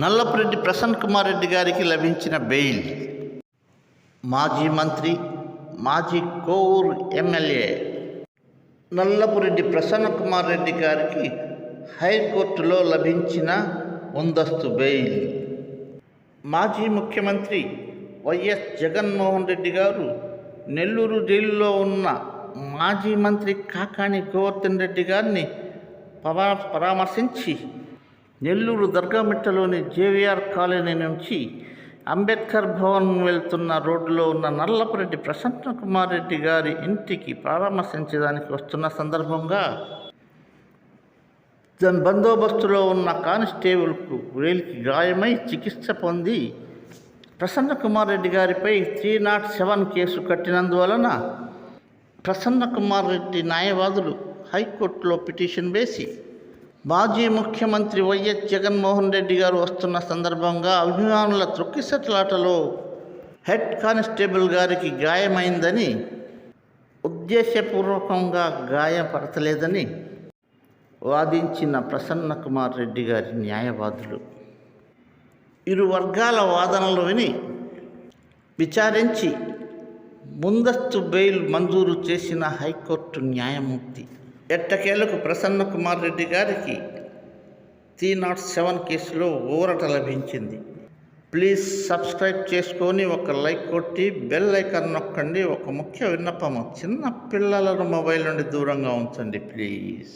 నల్లపురెడ్డి ప్రసన్న కుమార్ రెడ్డి గారికి లభించిన బెయిల్. మాజీ మంత్రి, మాజీ కోవూరు ఎమ్మెల్యే నల్లపురెడ్డి ప్రసన్న కుమార్ రెడ్డి గారికి హైకోర్టులో లభించిన ముందస్తు బెయిల్. మాజీ ముఖ్యమంత్రి వైఎస్ జగన్మోహన్ రెడ్డి గారు నెల్లూరు జైలులో ఉన్న మాజీ మంత్రి కాకాణి గోవర్ధన్ రెడ్డి గారిని పరామర్శించి నెల్లూరు దర్గామిట్టలోని జేవిఆర్ కాలనీ నుంచి అంబేద్కర్ భవన్ వెళ్తున్న రోడ్డులో ఉన్న నల్లపురెడ్డి ప్రసన్న కుమార్ రెడ్డి గారి ఇంటికి పరామర్శించడానికి వస్తున్న సందర్భంగా బందోబస్తులో ఉన్న కానిస్టేబుల్కు వేలికి గాయమై చికిత్స పొంది ప్రసన్న కుమార్ రెడ్డి గారిపై 307 కేసు కట్టినందువలన ప్రసన్న కుమార్ రెడ్డి న్యాయవాదులు హైకోర్టులో పిటిషన్ వేసి మాజీ ముఖ్యమంత్రి వైఎస్ జగన్మోహన్ రెడ్డి గారు వస్తున్న సందర్భంగా అభిమానుల త్రొక్కిసట్లాటలో హెడ్ కానిస్టేబుల్ గారికి గాయమైందని, ఉద్దేశపూర్వకంగా గాయపరచలేదని వాదించిన ప్రసన్న కుమార్ రెడ్డి గారి న్యాయవాదులు ఇరు వర్గాల వాదనలు విని విచారించి ముందస్తు బెయిల్ మంజూరు చేసిన హైకోర్టు న్యాయమూర్తి ఎట్టకేలకు ప్రసన్న కుమార్ రెడ్డి గారికి 307 కేసులో ఊరట లభించింది. ప్లీజ్ సబ్స్క్రైబ్ చేసుకొని ఒక లైక్ కొట్టి బెల్ ఐకాన్ నొక్కండి. ఒక ముఖ్య విన్నపము, చిన్న పిల్లలను మొబైల్ నుండి దూరంగా ఉంచండి ప్లీజ్.